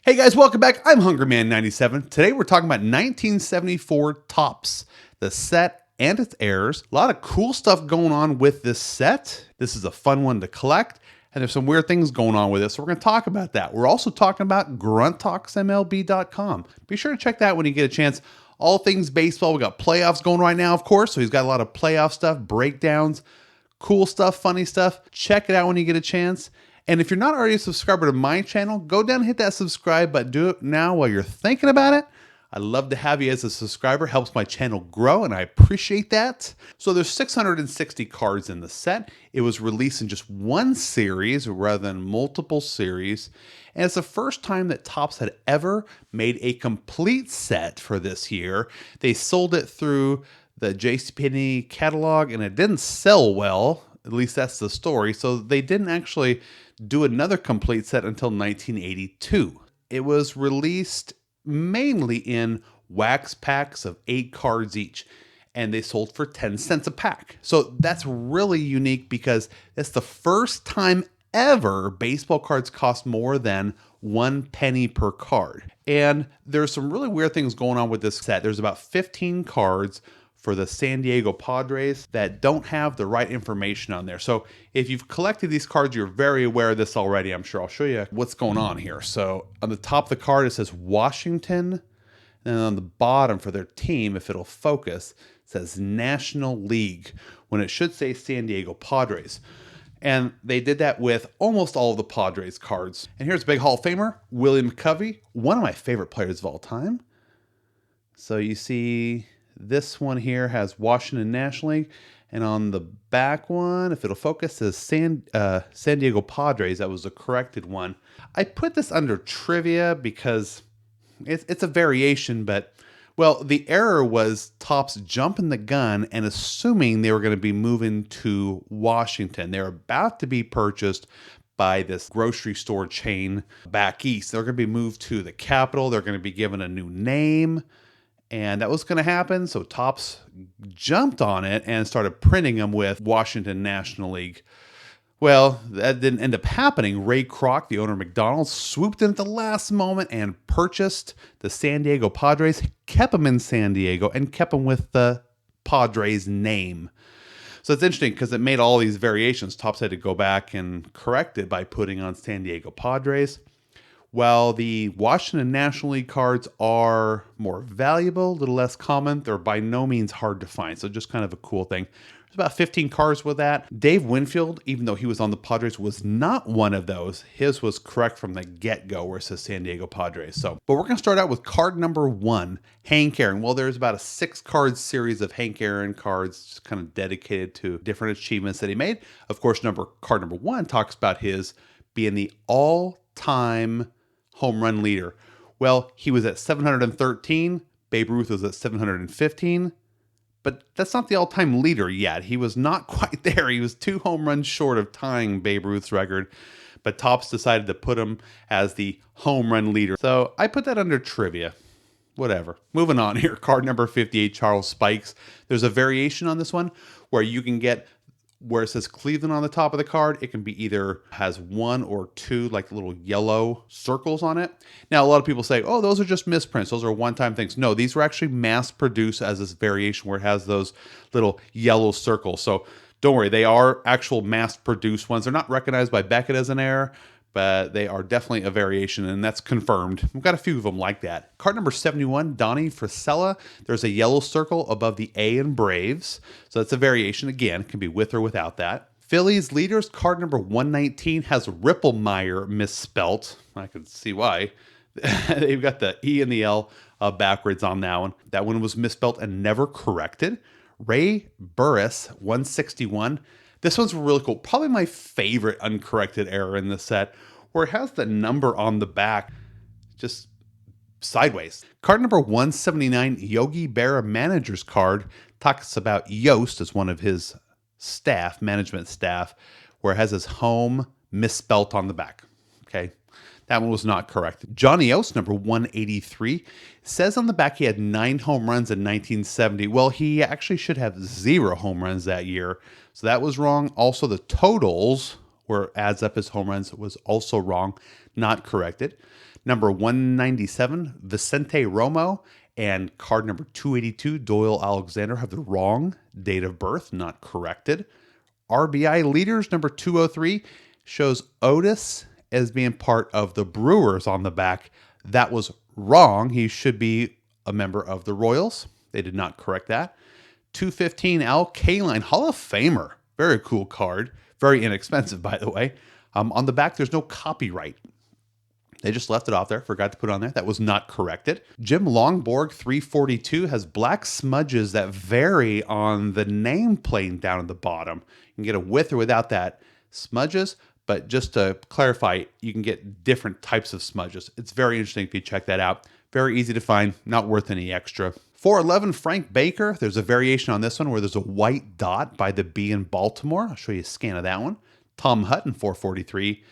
Hey guys, welcome back. I'm HungryMan97. Today we're talking about 1974 Topps, the set and its errors. A lot of cool stuff going on with this set. This is a fun one to collect, and there's some weird things going on with it, so we're going to talk about that. We're also talking about GruntTalksMLB.com. Be sure to check that when you get a chance. All things baseball. We got playoffs going right now, of course, so he's got a lot of playoff stuff, breakdowns, cool stuff, funny stuff. Check it out when you get a chance. And if you're not already a subscriber to my channel, go down and hit that subscribe button. Do it now while you're thinking about it. I'd love to have you as a subscriber. Helps my channel grow, and I appreciate that. So there's 660 cards in the set. It was released in just one series rather than multiple series. And it's the first time that Topps had ever made a complete set for this year. They sold it through the JCPenney catalog, and it didn't sell well. At least that's the story. So they didn't actually do another complete set until 1982. It was released mainly in wax packs of 8 cards each, and they sold for 10 cents a pack. So that's really unique because it's the first time ever baseball cards cost more than 1 penny per card. And there's some really weird things going on with this set. There's about 15 cards for the San Diego Padres that don't have the right information on there. So if you've collected these cards, you're very aware of this already, I'm sure. I'll show you what's going on here. So on the top of the card, it says Washington. And on the bottom for their team, if it'll focus, it says National League, when it should say San Diego Padres. And they did that with almost all of the Padres cards. And here's a big Hall of Famer, Willie McCovey, one of my favorite players of all time. So you see this one here has Washington National League, and on the back one, if it'll focus, says San Diego Padres. That was the corrected one. I put this under trivia because it's a variation, but, well, the error was Topps jumping the gun and assuming they were going to be moving to Washington. They're about to be purchased by this grocery store chain back east. They're going to be moved to the capital. They're going to be given a new name. And that was going to happen, so Topps jumped on it and started printing them with Washington National League. Well, that didn't end up happening. Ray Kroc, the owner of McDonald's, swooped in at the last moment and purchased the San Diego Padres, kept them in San Diego, and kept them with the Padres name. So it's interesting because it made all these variations. Topps had to go back and correct it by putting on San Diego Padres. While the Washington National League cards are more valuable, a little less common, they're by no means hard to find. So just kind of a cool thing. There's about 15 cards with that. Dave Winfield, even though he was on the Padres, was not one of those. His was correct from the get-go where it says San Diego Padres. But we're going to start out with card number 1, Hank Aaron. Well, there's about a 6-card series of Hank Aaron cards just kind of dedicated to different achievements that he made. Of course, card number 1 talks about his being the all-time home run leader. Well, he was at 713. Babe Ruth was at 715. But that's not the all-time leader yet. He was not quite there. He was 2 home runs short of tying Babe Ruth's record. But Topps decided to put him as the home run leader. So I put that under trivia. Whatever. Moving on here. Card number 58, Charles Spikes. There's a variation on this one where you can get where it says Cleveland on the top of the card. It can be either has 1 or 2 like little yellow circles on it. Now, a lot of people say, oh, those are just misprints. Those are one-time things. No, these were actually mass-produced as this variation where it has those little yellow circles. So don't worry, they are actual mass-produced ones. They're not recognized by Beckett as an error, but they are definitely a variation, and that's confirmed. We've got a few of them like that. Card number 71, Donnie Frisella. There's a yellow circle above the A in Braves. So that's a variation. Again, it can be with or without that. Phillies leaders, card number 119 has Ripplemeyer misspelt. I can see why. They've got the E and the L backwards on that one. That one was misspelt and never corrected. Ray Burris, 161. This one's really cool. Probably my favorite uncorrected error in the set, where it has the number on the back just sideways. Card number 179, Yogi Berra manager's card, talks about Yost as one of his staff, management staff, where it has his home misspelt on the back. Okay. That one was not correct. Johnny Yost, number 183, says on the back he had 9 home runs in 1970. Well, he actually should have 0 home runs that year. So that was wrong. Also, the totals, where it adds up his home runs, was also wrong, not corrected. Number 197, Vicente Romo, and card number 282, Doyle Alexander, have the wrong date of birth, not corrected. RBI leaders, number 203, shows Otis as being part of the Brewers on the back. That was wrong. He should be a member of the Royals. They did not correct that. 215, Al Kaline, Hall of Famer. Very cool card. Very inexpensive, by the way. On the back, there's no copyright. They just left it off there. Forgot to put it on there. That was not corrected. Jim Longborg, 342, has black smudges that vary on the nameplate down at the bottom. You can get a with or without that smudges, but just to clarify, you can get different types of smudges. It's very interesting if you check that out. Very easy to find, not worth any extra. 411, Frank Baker. There's a variation on this one where there's a white dot by the B in Baltimore. I'll show you a scan of that one. Tom Hutton, 443.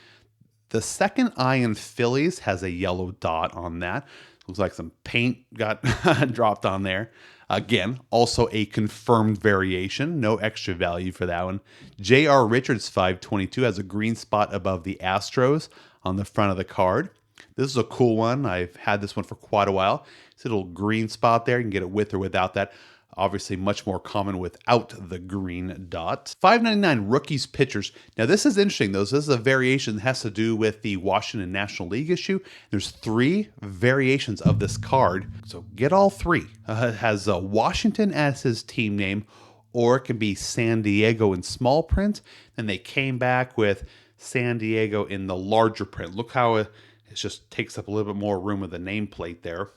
The second I in Phillies has a yellow dot on that. Looks like some paint got dropped on there. Again, also a confirmed variation. No extra value for that one. J.R. Richards, 522, has a green spot above the Astros on the front of the card. This is a cool one. I've had this one for quite a while. It's a little green spot there. You can get it with or without that. Obviously, much more common without the green dot. 599 rookies pitchers. Now, this is interesting, though. So this is a variation that has to do with the Washington National League issue. There's 3 variations of this card. So get all 3. It has Washington as his team name, or it can be San Diego in small print. And they came back with San Diego in the larger print. Look how it just takes up a little bit more room with the nameplate there.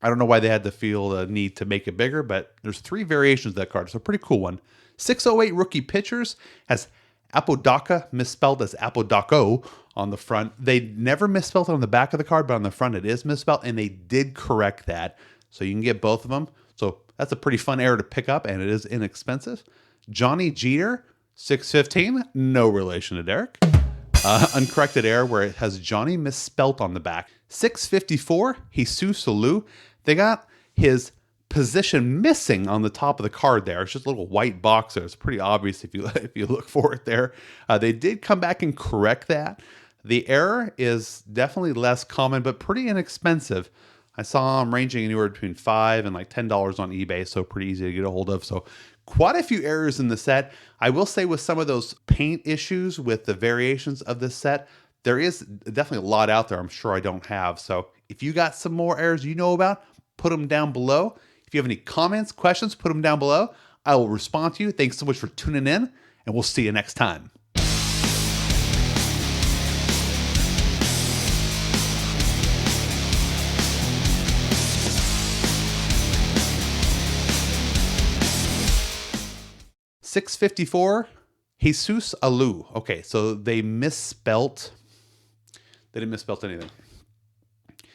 I don't know why they had to feel the need to make it bigger, but there's 3 variations of that card. It's a pretty cool one. 608 rookie pitchers has Apodaca misspelled as Apodaco on the front. They never misspelled it on the back of the card, but on the front it is misspelled, and they did correct that. So you can get both of them. So that's a pretty fun error to pick up, and it is inexpensive. Johnny Jeter, 615, no relation to Derek. Uncorrected error where it has Johnny misspelt on the back. 654, Jesus Alou. They got his position missing on the top of the card there. It's just a little white box there. It's pretty obvious if you look for it there. They did come back and correct that. The error is definitely less common, but pretty inexpensive. I saw them ranging anywhere between $5 and like $10 on eBay, so pretty easy to get a hold of. So quite a few errors in the set. I will say with some of those paint issues with the variations of this set, there is definitely a lot out there I'm sure I don't have. So if you got some more errors you know about, put them down below. If you have any comments, questions, put them down below. I will respond to you. Thanks so much for tuning in, and we'll see you next time. $654, Jesus Alou. Okay, so they misspelt. They didn't misspell anything.